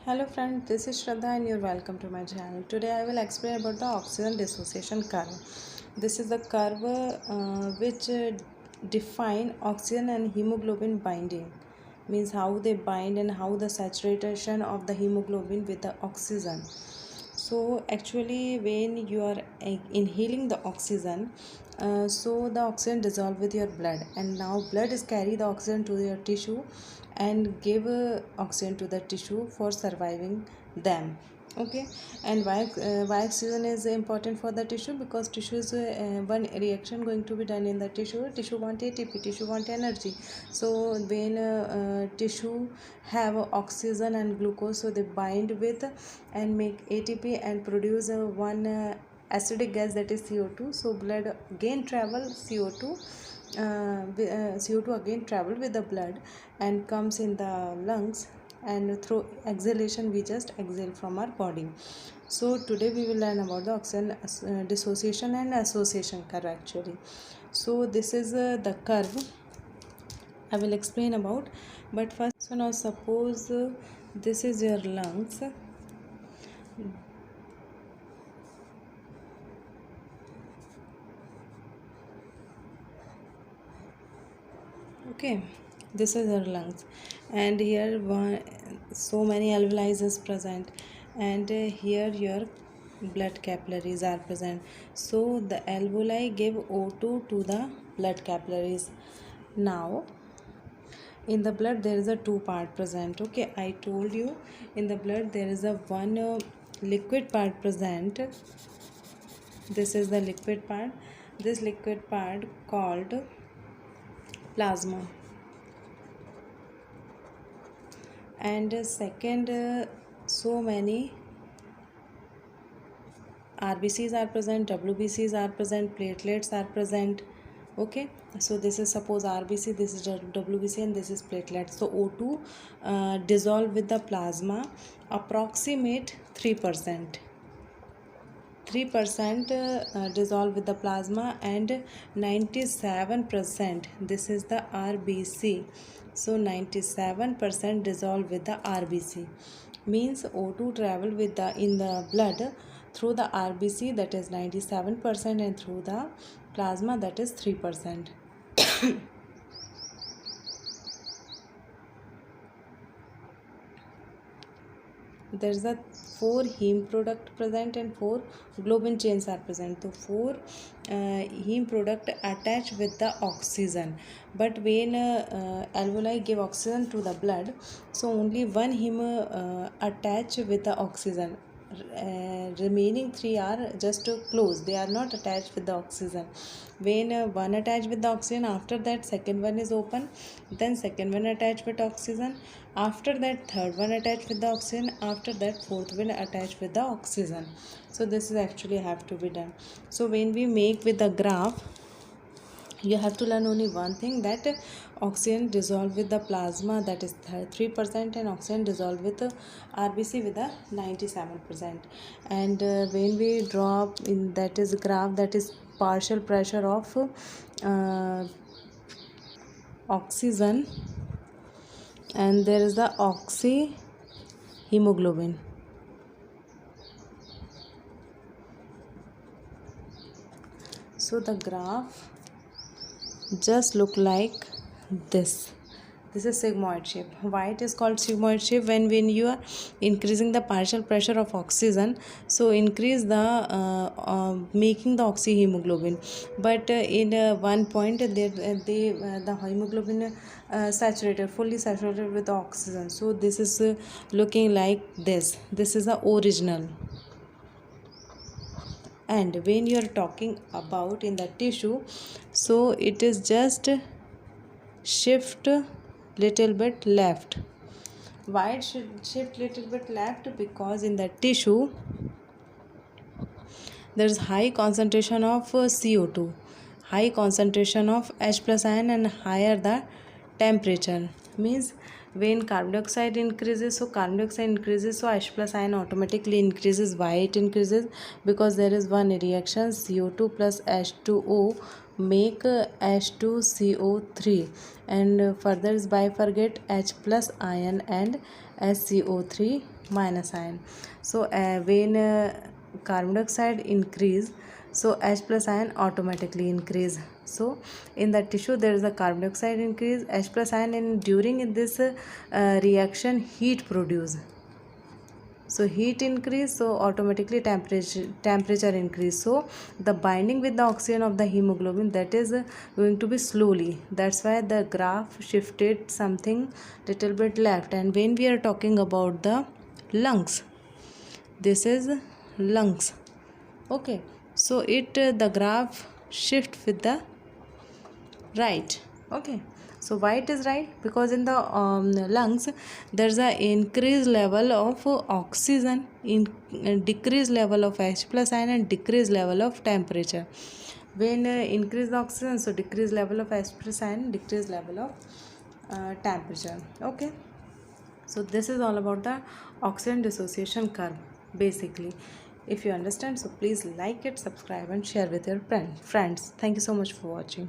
Hello friends, this is Shraddha and you're welcome to my channel. Today I will explain about the oxygen dissociation curve. This is the curve which define oxygen and hemoglobin binding. Means how they bind and how the saturation of the hemoglobin with the oxygen. So actually when you are inhaling the oxygen, so the oxygen dissolve with your blood, and now blood is carry the oxygen to your tissue and give oxygen to the tissue for surviving them. Okay. And why oxygen is important for the tissue? Because tissue is one reaction going to be done in the tissue want ATP, tissue want energy. So when tissue have oxygen and glucose, so they bind with and make ATP and produce one acidic gas, that is CO2. So blood again travel CO2, CO2 again travel with the blood and comes in the lungs, and through exhalation we just exhale from our body. So today we will learn about the oxygen dissociation and association curve actually. So this is the curve I will explain about. But first, so now suppose this is your lungs. Okay, this is your lungs, and here so many alveoli is present, and here your blood capillaries are present. So the alveoli give O2 to the blood capillaries. Now in the blood there is a two part present. Okay, I told you in the blood there is a one liquid part present. This is the liquid part. This liquid part called plasma. And second, so many RBCs are present, WBCs are present, platelets are present. Okay, so this is suppose RBC, this is WBC, and this is platelet. So O2 dissolve with the plasma approximate 3%. 3% dissolve with the plasma, and 97%, this is the RBC. So 97% dissolve with the RBC. Means O2 travel with the in the blood through the RBC, that is 97%, and through the plasma, that is 3%. There is a 4 heme product present and 4 globin chains are present. So 4 heme product attach with the oxygen, but when alveoli give oxygen to the blood, so only one heme attach with the oxygen. Remaining 3 are just close, they are not attached with the oxygen. When one attached with the oxygen, after that second one is open, then second one attached with oxygen, after that third one attached with the oxygen, after that fourth one attached with the oxygen. So this is actually have to be done. So when we make with the graph, you have to learn only one thing, that oxygen dissolve with the plasma, that is 3%, and oxygen dissolve with RBC with the 97%. And when we draw in that is graph, that is partial pressure of oxygen, and there is the oxy hemoglobin. So the graph just look like this. This is sigmoid shape. Why it is called sigmoid shape? When you are increasing the partial pressure of oxygen, so increase the making the oxyhemoglobin, but in one point the hemoglobin saturated, fully saturated with the oxygen. So this is looking like this. This is the original. And when you are talking about in the tissue, so it is just shift little bit left. Why it should shift little bit left? Because in the tissue there is high concentration of CO2, high concentration of H plus ion, and higher the temperature. Means when carbon dioxide increases, so carbon dioxide increases, so H plus ion automatically increases. Why it increases? Because there is one reaction, CO2 plus H2O make H2CO3, and further is bifurcate H plus ion and HCO3 minus ion. So when carbon dioxide increase, so H plus ion automatically increase. So in the tissue there is a carbon dioxide increase, H plus ion, and during this reaction heat produce. So heat increase, so automatically temperature increase. So the binding with the oxygen of the hemoglobin, that is going to be slowly. That's why the graph shifted something little bit left. And when we are talking about the lungs, this is lungs. Okay, so the graph shift with the right. Okay, so why it is right? Because in the lungs there's a increased level of oxygen, in decreased level of H plus ion, and decreased level of temperature. When increase the oxygen, so decreased level of H plus ion, decreased level of temperature. Okay, so this is all about the oxygen dissociation curve basically. If you understand, so please like it, subscribe, and share with your friends. Thank you so much for watching.